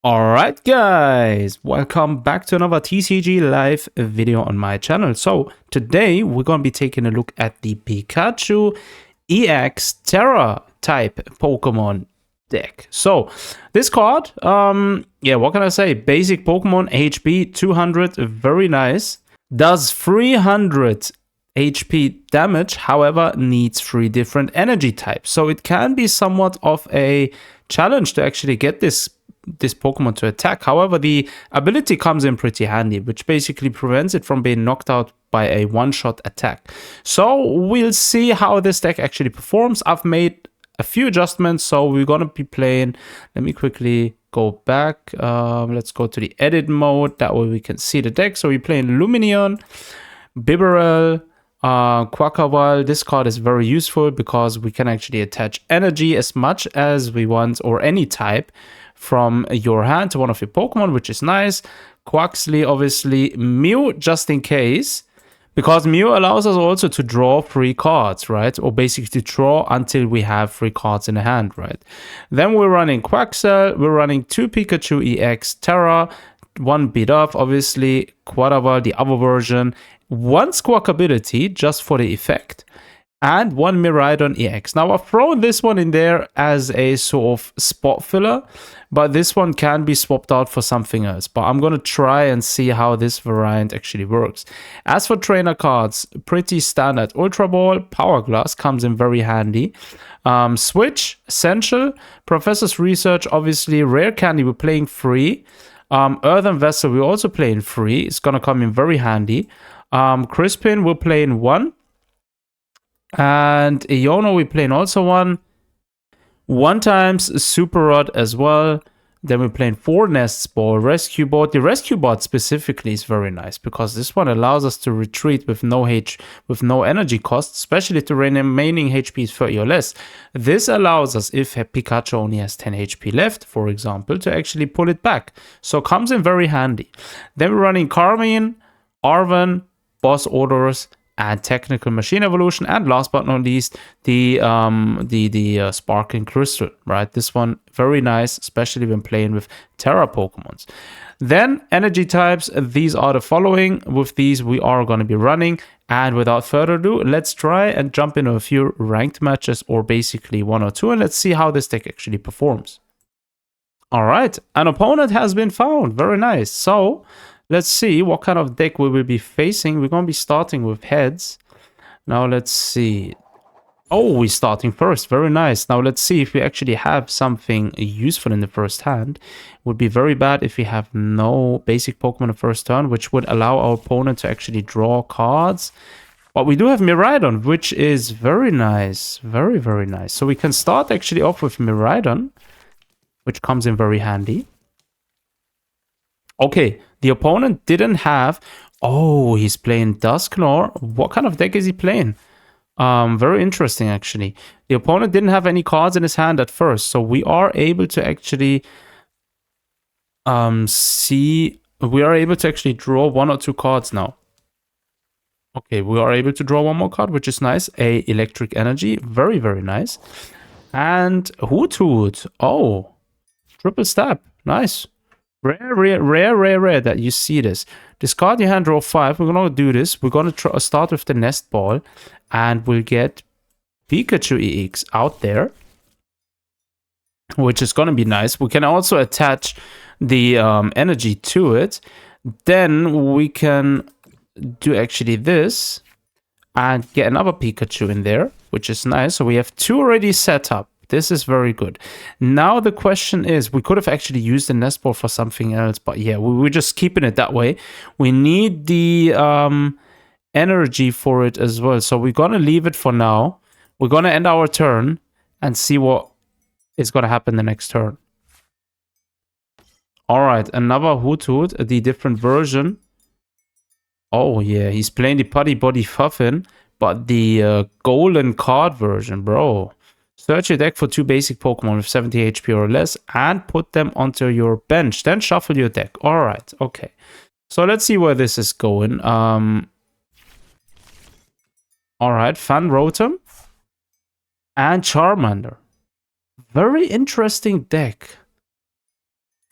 Alright guys, welcome back to another TCG live video on my channel. So today we're going to be taking a look at the Pikachu EX Tera type Pokemon deck. So this card, what can I say? Basic Pokemon HP 200, very nice. Does 300 HP damage, however needs 3 different energy types. So it can be somewhat of a challenge to actually get this Pokemon to attack. However, the ability comes in pretty handy, which basically prevents it from being knocked out by a one-shot attack. So we'll see how this deck actually performs. I've made a few adjustments, so we're going to be playing. Let me quickly go back. Let's go to the edit mode. That way we can see the deck. So we're playing Lumineon, Bibarel, Quackawal. This card is very useful because we can actually attach energy as much as we want, or any type, from your hand to one of your Pokemon, which is nice. Quaxly, obviously. Mew, just in case, because Mew allows us also to draw 3 cards, right? Or basically draw until we have 3 cards in the hand, right? Then we're running Quaxel, we're running 2 Pikachu EX Tera, 1 beat up, obviously, Quadraval, the other version, 1 Squawk ability just for the effect, and 1 Miraidon EX. Now I've thrown this one in there as a sort of spot filler, but this one can be swapped out for something else. But I'm going to try and see how this variant actually works. As for trainer cards, pretty standard. Ultra Ball, Power Glass comes in very handy. Switch, essential. Professor's Research, obviously. Rare Candy, we're playing free. Earthen Vessel, we're also playing free. It's going to come in very handy. Crispin, we're playing 1. And Iono, we're playing also 1. 1 times Super Rod as well. Then we're playing 4 Nests Ball, Rescue Bot. The Rescue Bot specifically is very nice because this one allows us to retreat with no energy cost, especially to remaining HP is 30 or less. This allows us, if Pikachu only has 10 HP left, for example, to actually pull it back. So comes in very handy. Then we're running Carmine, Arven, Boss Orders, and Technical Machine Evolution, and last but not least, the Sparkling Crystal, right? This one, very nice, especially when playing with Terra Pokemons. Then, energy types, these are the following. With these, we are going to be running. And without further ado, let's try and jump into a few ranked matches, or basically 1 or 2, and let's see how this deck actually performs. All right, an opponent has been found. Very nice. So let's see what kind of deck we will be facing. We're going to be starting with heads. Now let's see. Oh, we're starting first. Very nice. Now let's see if we actually have something useful in the first hand. It would be very bad if we have no basic Pokemon in the first turn, which would allow our opponent to actually draw cards. But we do have Miraidon, which is very nice. Very, very nice. So we can start actually off with Miraidon, which comes in very handy. Okay, the opponent didn't have... Oh, he's playing Dusknoir. What kind of deck is he playing? Very interesting, actually. The opponent didn't have any cards in his hand at first, so we are able to actually see... We are able to actually draw 1 or 2 cards now. Okay, we are able to draw 1 more card, which is nice. A Electric Energy. Very, very nice. And Hoot Hoot. Oh, Triple Stab. Nice. Rare that you see this. Discard your hand, draw 5. We're going to do this. We're going to start with the Nest Ball. And we'll get Pikachu EX out there, which is going to be nice. We can also attach the energy to it. Then we can do actually this and get another Pikachu in there, which is nice. So we have 2 already set up. This is very good. Now the question is, we could have actually used the Nest Ball for something else, but yeah, we're just keeping it that way. We need the energy for it as well, so we're gonna leave it for now. We're gonna end our turn and see what is gonna happen the next turn. All right, another Hoot Hoot, the different version. Oh yeah, he's playing the Putty Body Fuffin, but the golden card version, bro. Search your deck for 2 basic Pokemon with 70 HP or less and put them onto your bench. Then shuffle your deck. All right, okay. So let's see where this is going. All right, Fan Rotom and Charmander. Very interesting deck.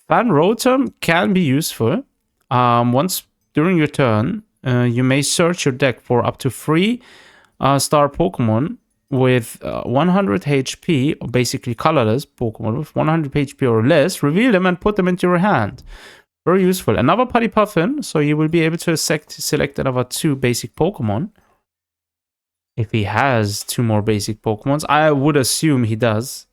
Fan Rotom can be useful. Once during your turn, you may search your deck for up to 3 star Pokemon with 100 HP, or basically colorless Pokemon with 100 HP or less, reveal them and put them into your hand. Very useful. Another Putty Puffin, so you will be able to select another 2 basic Pokemon. If he has 2 more basic Pokemons, I would assume he does.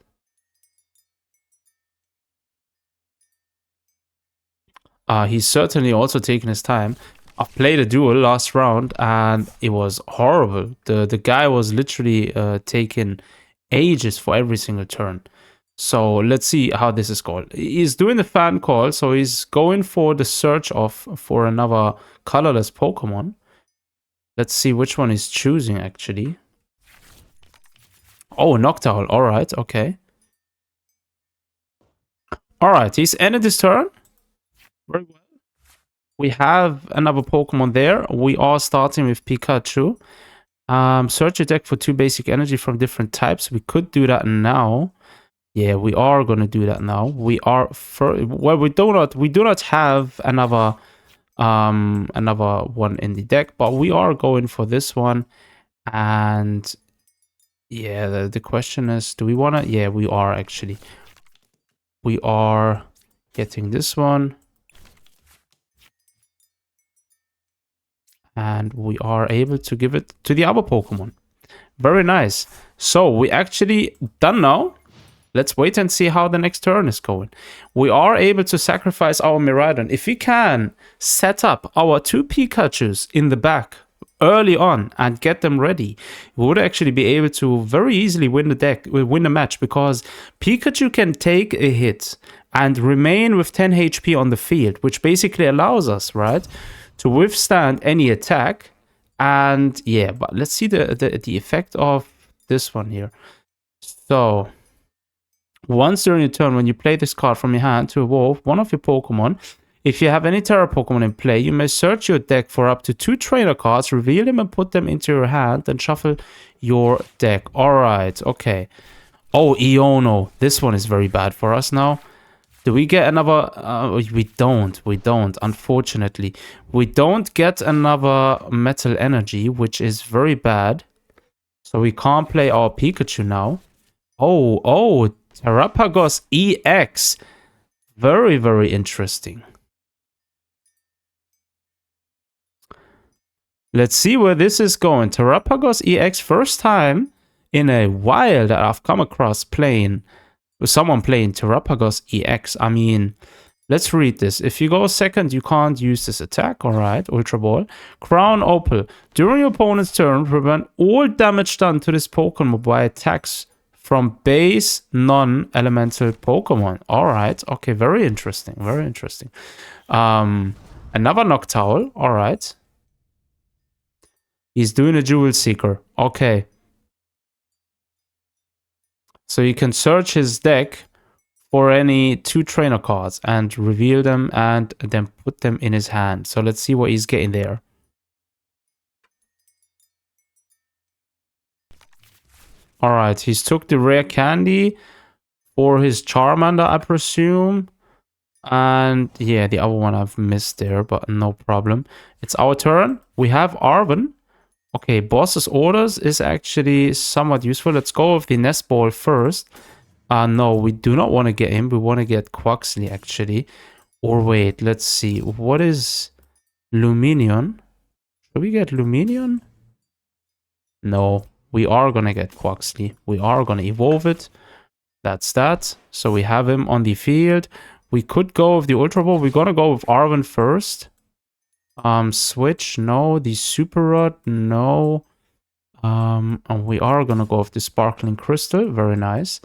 He's certainly also taken his time. I played a duel last round and it was horrible. The guy was literally taking ages for every single turn. So let's see how this is going. He's doing the fan call, so he's going for the search for another colorless Pokemon. Let's see which one he's choosing actually. Oh, Noctowl. All right, okay. All right, he's ended his turn. Very well. We have another Pokemon there. We are starting with Pikachu. Search your deck for 2 basic energy from different types. We could do that now. Yeah, we are gonna do that now. We are well. We do not have another one in the deck, but we are going for this one. And yeah, the question is, do we wanna? Yeah, we are actually. We are getting this one. And we are able to give it to the other Pokemon. Very nice. So we actually done now. Let's wait and see how the next turn is going. We are able to sacrifice our Miraidon. If we can set up our 2 Pikachus in the back early on and get them ready, we would actually be able to very easily win the match, because Pikachu can take a hit and remain with 10 HP on the field, which basically allows us, right, to withstand any attack. And yeah, but let's see the effect of this one here. So once during your turn, when you play this card from your hand to evolve one of your Pokemon, if you have any Tera Pokemon in play, you may search your deck for up to 2 trainer cards, reveal them and put them into your hand, and shuffle your deck. All right, okay. Oh, Iono. This one is very bad for us now. Do we get another? We don't, unfortunately. We don't get another Metal Energy, which is very bad. So we can't play our Pikachu now. Oh, Terrapagos EX. Very, very interesting. Let's see where this is going. Terrapagos EX, first time in a while that I've come across someone playing Terrapagos EX. I mean, let's read this. If you go second, you can't use this attack. All right, Ultra Ball. Crown Opal. During your opponent's turn, prevent all damage done to this Pokemon by attacks from base non-elemental Pokemon. All right, okay, very interesting, very interesting. Another Noctowl. All right. He's doing a Jewel Seeker. Okay. So you can search his deck for any 2 trainer cards and reveal them and then put them in his hand. So let's see what he's getting there. All right, he's took the rare candy for his Charmander, I presume. And yeah, the other one I've missed there, but no problem. It's our turn. We have Arven. Okay, boss's orders is actually somewhat useful. Let's go with the Nest Ball first. No, we do not want to get him. We want to get Quaxley, actually. Or wait, let's see. What is Luminion? Should we get Luminion? No, we are going to get Quaxley. We are going to evolve it. That's that. So we have him on the field. We could go with the Ultra Ball. We're going to go with Arven first. Switch, no. The Super Rod, no. And we are gonna go with the Sparkling Crystal, very nice.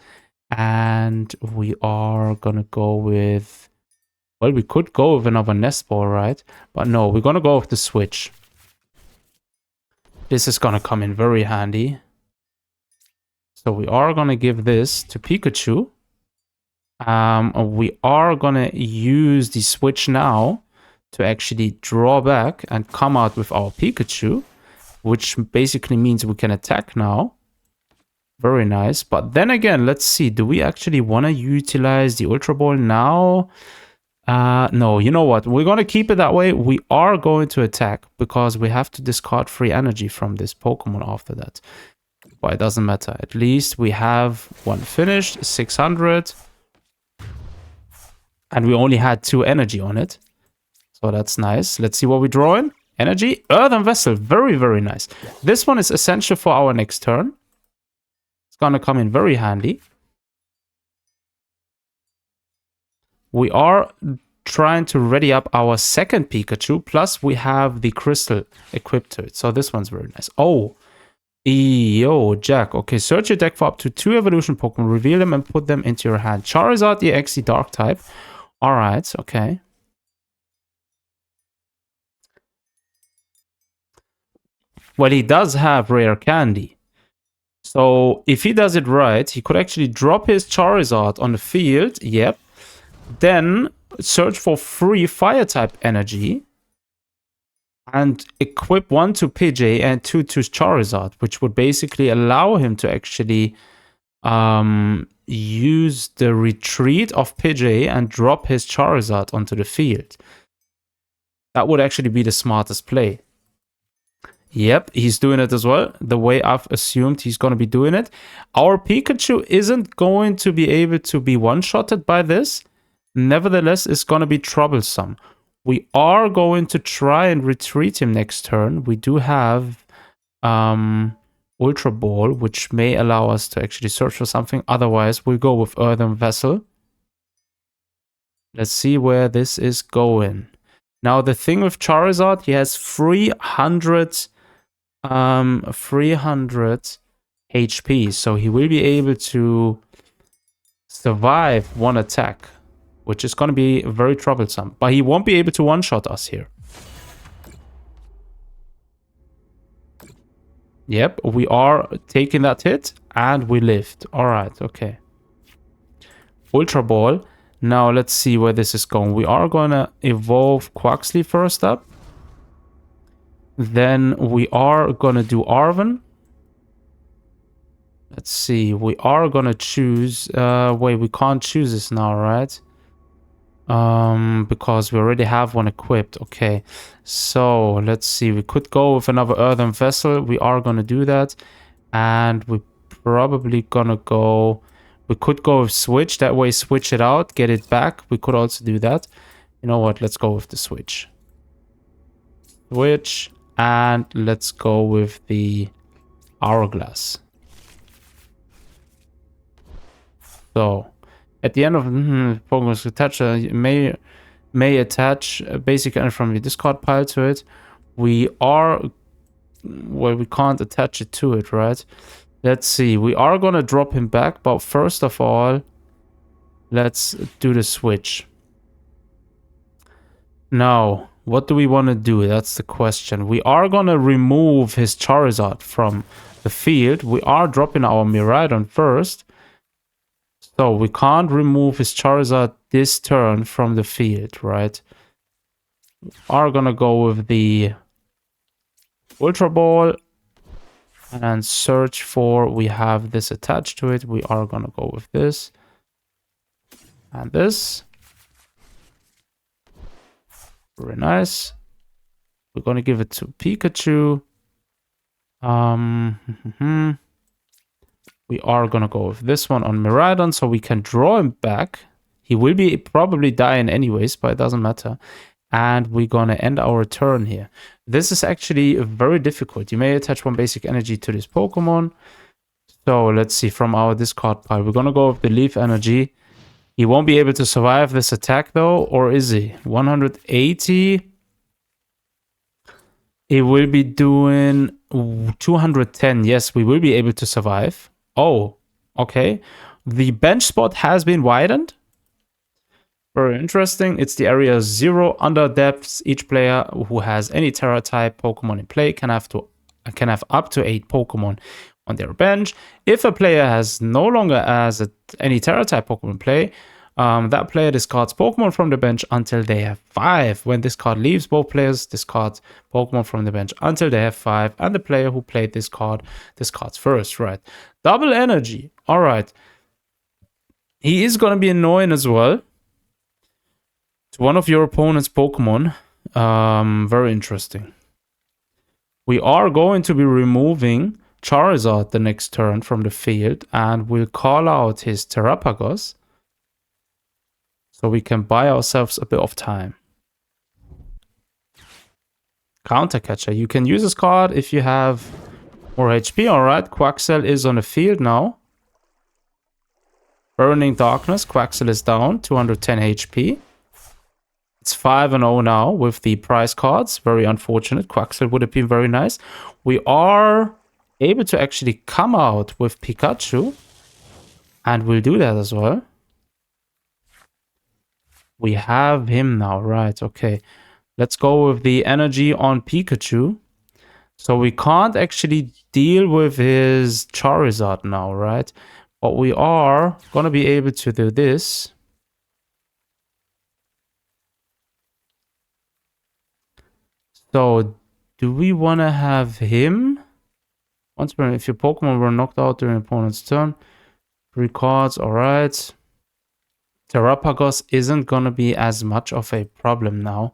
And we are gonna go with, well, we could go with another Nest Ball, right? But no, we're gonna go with the Switch. This is gonna come in very handy. So we are gonna give this to Pikachu. We are gonna use the Switch now to actually draw back and come out with our Pikachu, which basically means we can attack now. Very nice. But then again, let's see. Do we actually want to utilize the Ultra Ball now? No, you know what? We're going to keep it that way. We are going to attack because we have to discard free energy from this Pokemon after that. But it doesn't matter. At least we have one finished, 600. And we only had 2 energy on it. So that's nice. Let's see what we draw in. Energy, Earthen Vessel. Very, very nice. This one is essential for our next turn. It's going to come in very handy. We are trying to ready up our second Pikachu. Plus, we have the crystal equipped to it. So this one's very nice. Oh, yo, Jack. Okay, search your deck for up to 2 evolution Pokemon. Reveal them and put them into your hand. Charizard EX, the Dark type. All right, okay. Well, he does have rare candy. So if he does it right, he could actually drop his Charizard on the field. Yep. Then search for free fire type energy. And equip 1 to Pidgey and 2 to Charizard, which would basically allow him to actually use the retreat of Pidgey and drop his Charizard onto the field. That would actually be the smartest play. Yep, he's doing it as well. The way I've assumed he's going to be doing it. Our Pikachu isn't going to be able to be one-shotted by this. Nevertheless, it's going to be troublesome. We are going to try and retreat him next turn. We do have Ultra Ball, which may allow us to actually search for something. Otherwise, we'll go with Earthen Vessel. Let's see where this is going. Now, the thing with Charizard, he has 300 HP, so he will be able to survive one attack, which is going to be very troublesome. But he won't be able to one-shot us here. Yep, we are taking that hit, and we lived. Alright, okay. Ultra Ball. Now, let's see where this is going. We are going to evolve Quaxly first up. Then we are going to do Arven. Let's see. We are going to choose... wait, we can't choose this now, right? Because we already have one equipped. Okay. So, let's see. We could go with another Earthen Vessel. We are going to do that. And we're probably going to go... We could go with Switch. That way, switch it out. Get it back. We could also do that. You know what? Let's go with the Switch. Switch. And let's go with the Hourglass. So, at the end of Pokemon's attach, may attach a basic energy from the discard pile to it. We are... Well, we can't attach it to it, right? Let's see. We are going to drop him back, but first of all, let's do the switch. Now, what do we want to do? That's the question. We are going to remove his Charizard from the field. We are dropping our Miraidon first. So we can't remove his Charizard this turn from the field, right? We are going to go with the Ultra Ball. And search for, we have this attached to it. We are going to go with this. And this. Very nice. We're going to give it to Pikachu. We are going to go with this one on Miraidon so we can draw him back. He will be probably dying anyways, but it doesn't matter. And we're going to end our turn here. This is actually very difficult. You may attach one basic energy to this Pokemon. So let's see, from our discard pile. We're going to go with the Leaf Energy. He won't be able to survive this attack though, or is he? 180. He will be doing 210. Yes, we will be able to survive. Oh, okay. The bench spot has been widened. Very interesting. It's the area 0 under depths. Each player who has any Tera type Pokemon in play can have up to 8 Pokemon on their bench. If a player has no longer any Tera type Pokemon in play, that player discards Pokemon from the bench until they have 5. When this card leaves, both players discard Pokemon from the bench until they have 5, and the player who played this card discards first. Right. Double energy. All right. He is going to be annoying as well. to one of your opponent's Pokemon. Very interesting. We are going to be removing Charizard the next turn from the field, and we'll call out his Terrapagos so we can buy ourselves a bit of time. Counter Catcher. You can use this card if you have more HP. Alright, Quaxel is on the field now. Burning Darkness. Quaxel is down, 210 HP. It's 5-0 now with the prize cards. Very unfortunate. Quaxel would have been very nice. We are able to actually come out with Pikachu. And we'll do that as well. We have him now. Right, okay. Let's go with the energy on Pikachu. So we can't actually deal with his Charizard now, right? But we are going to be able to do this. So, do we want to have him? Once per if your Pokemon were knocked out during opponent's turn. 3 cards, alright. Terrapagos isn't going to be as much of a problem now.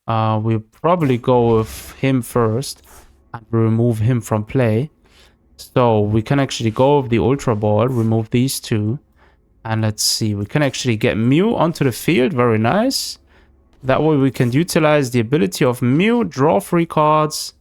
We'll probably go with him first and remove him from play. So, we can actually go with the Ultra Ball, remove these 2. And let's see, we can actually get Mew onto the field, very nice. That way we can utilize the ability of Mew, draw 3 cards.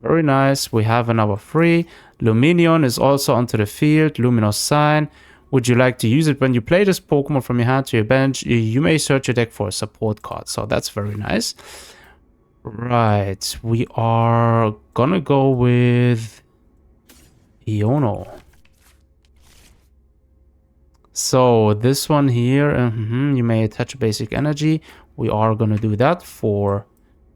Very nice. We have another 3. Luminion is also onto the field. Luminous Sign. Would you like to use it when you play this Pokemon from your hand to your bench? You may search your deck for a support card. So that's very nice. Right. We are gonna go with Iono. So this one here, you may attach a basic energy. We are going to do that for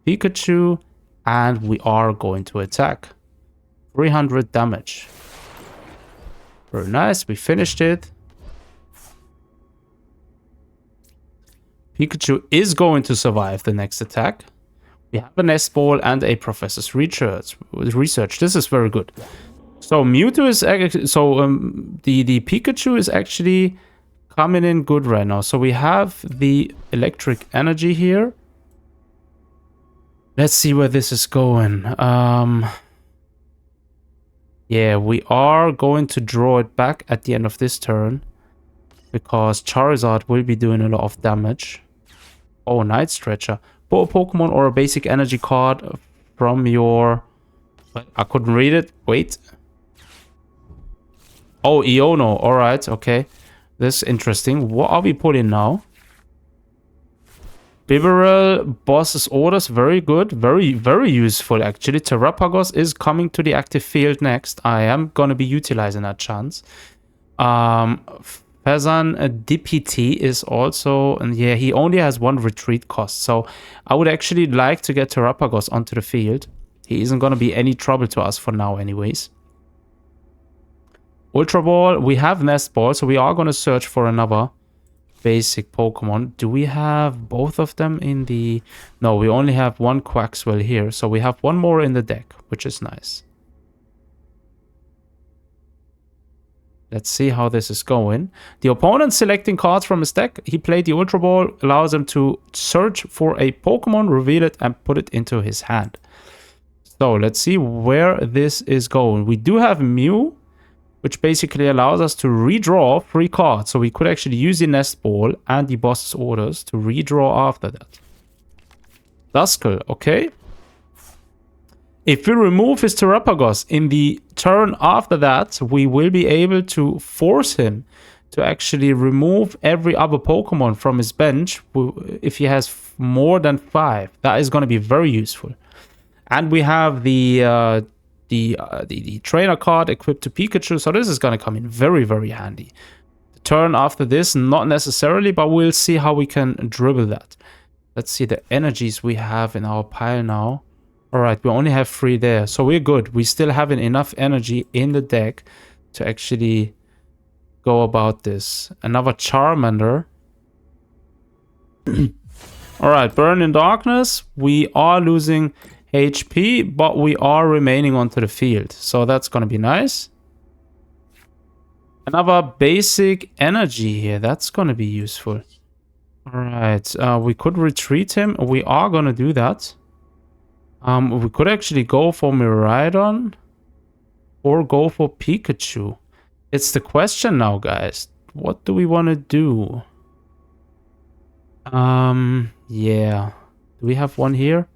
Pikachu. And we are going to attack. 300 damage. Very nice. We finished it. Pikachu is going to survive the next attack. We have a Nest Ball and a Professor's Research. This is very good. So Mewtwo is actually, the Pikachu is actually coming in good right now. So we have the electric energy here. Let's see where this is going. Yeah, we are going to draw it back at the end of this turn because Charizard will be doing a lot of damage. Oh, Night Stretcher. Put a Pokemon or a basic energy card from your... I couldn't read it. Wait. Oh, Iono. Alright, okay. This is interesting. What are we putting now? Bibarel, Boss's Orders. Very good. Very, very useful, actually. Terrapagos is coming to the active field next. I am going to be utilizing that chance. Fezan DPT is also... And yeah, he only has 1 retreat cost. So I would actually like to get Terrapagos onto the field. He isn't going to be any trouble to us for now anyways. Ultra Ball, we have Nest Ball, so we are going to search for another basic Pokemon. Do we have both of them in the... No, we only have 1 Quaxwell here, so we have 1 more in the deck, which is nice. Let's see how this is going. The opponent selecting cards from his deck. He played the Ultra Ball, allows him to search for a Pokemon, reveal it, and put it into his hand. So let's see where this is going. We do have Mew, which basically allows us to redraw 3 cards. So we could actually use the Nest Ball and the Boss's Orders to redraw after that. Duskull, okay. If we remove his Terrapagos in the turn after that, we will be able to force him to actually remove every other Pokemon from his bench if he has more than 5. That is going to be very useful. And we have the trainer card equipped to Pikachu, so this is going to come in very, very handy. The turn after this, not necessarily, but we'll see how we can dribble that. Let's see the energies we have in our pile now. Alright, we only have 3 there, so we're good. We still have enough energy in the deck to actually go about this. Another Charmander. Alright, Burn in Darkness. We are losing HP, but we are remaining onto the field. So that's going to be nice. Another basic energy here. That's going to be useful. Alright, we could retreat him. We are gonna do that. We could actually go for Miraidon or go for Pikachu. It's the question now, guys. What do we want to do? Yeah. Do we have one here?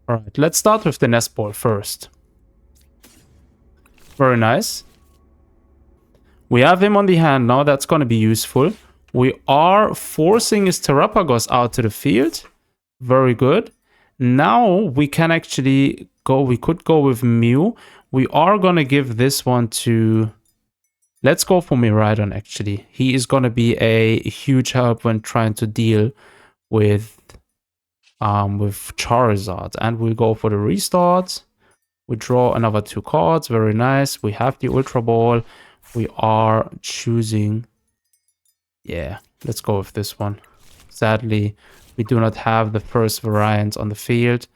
Alright, let's start with the nest ball first. Very nice. We have him on the hand now. That's going to be useful. We are forcing his Terrapagos out to the field. Very good. Now we can actually go. We could go with Mew. We are going to give this one to... Let's go for Miraidon, actually. He is going to be a huge help when trying to deal with Charizard. And we'll go for the restart. We draw another 2 cards. Very nice. We have the Ultra Ball. We are choosing... Yeah, let's go with this one. Sadly, we do not have the first variant on the field.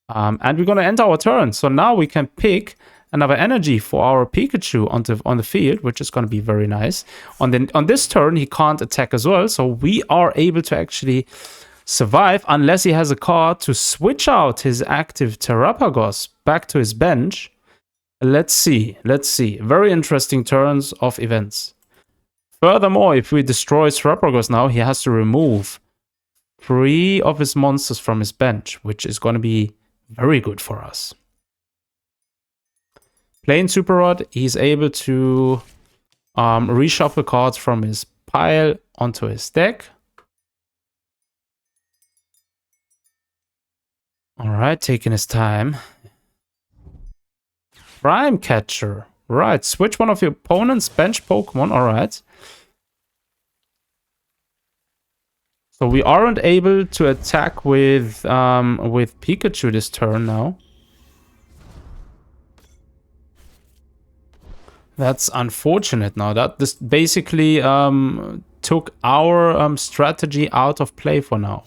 And we're going to end our turn. So now we can pick another energy for our Pikachu on the field, which is going to be very nice. On this turn, he can't attack as well. So we are able to actually survive unless he has a card to switch out his active Terrapagos back to his bench. Let's see. Very interesting turns of events. Furthermore, if we destroy Terrapagos now, he has to remove 3 of his monsters from his bench, which is going to be very good for us. Playing Super Rod, he's able to reshuffle cards from his pile onto his deck. Alright, taking his time. Prime Catcher. Right, switch one of your opponent's bench Pokemon. Alright. So we aren't able to attack with Pikachu this turn now. That's unfortunate now. That this basically took our strategy out of play for now.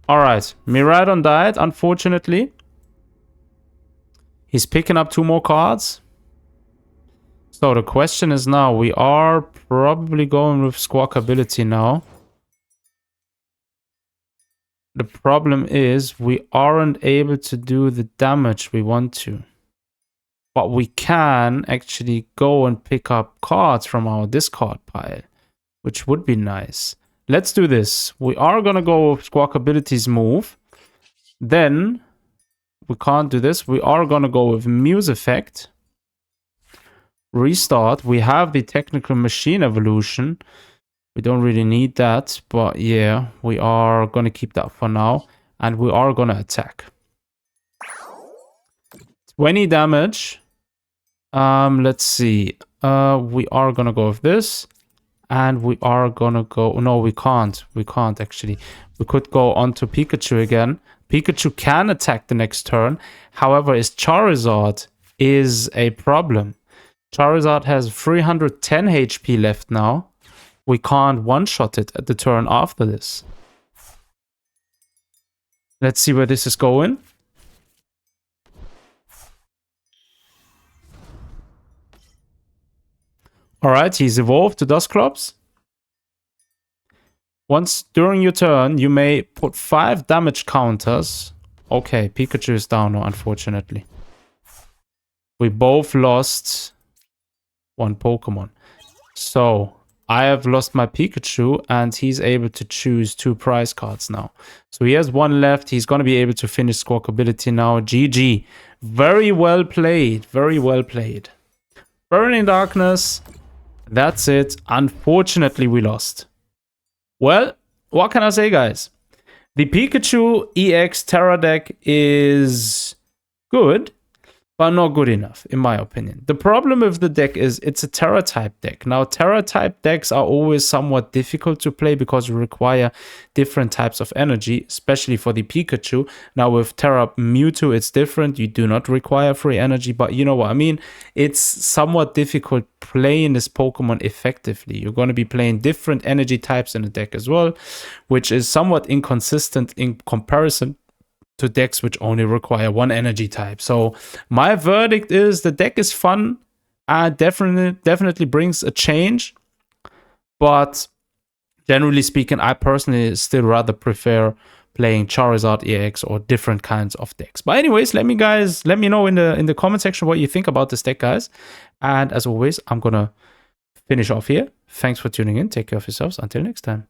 Alright, Miraidon died, unfortunately. He's picking up 2 more cards. So the question is now, we are probably going with Squawk ability now. The problem is we aren't able to do the damage we want to. But we can actually go and pick up cards from our discard pile, which would be nice. Let's do this. We are going to go with Squawk ability's move. Then we can't do this. We are going to go with Muse effect. Restart. We have the technical machine evolution. We don't really need that, but yeah, we are going to keep that for now. And we are going to attack. 20 damage. Let's see. We are going to go with this. And we are going to go... No, we can't. We can't, actually. We could go on to Pikachu again. Pikachu can attack the next turn. However, his Charizard is a problem. Charizard has 310 HP left now. We can't one-shot it at the turn after this. Let's see where this is going. Alright, he's evolved to Dusclops. Once during your turn, you may put 5 damage counters. Okay, Pikachu is down now, unfortunately. We both lost 1 Pokemon. So, I have lost my Pikachu, and he's able to choose 2 prize cards now. So he has 1 left. He's going to be able to finish Squawk ability now. GG. Very well played. Very well played. Burning Darkness. That's it. Unfortunately, we lost. Well, what can I say, guys? The Pikachu EX Tera deck is good, but not good enough, in my opinion. The problem with the deck is it's a Tera type deck. Now, Tera type decks are always somewhat difficult to play because you require different types of energy, especially for the Pikachu. Now, with Tera Mewtwo, it's different. You do not require free energy, but you know what I mean? It's somewhat difficult playing this Pokemon effectively. You're going to be playing different energy types in the deck as well, which is somewhat inconsistent in comparison to decks which only require one energy type. So my verdict is the deck is fun. Definitely brings a change. But generally speaking, I personally still rather prefer playing Charizard EX or different kinds of decks. But anyways, let me know in the comment section what you think about this deck, guys. And as always, I'm gonna finish off here. Thanks for tuning in. Take care of yourselves. Until next time.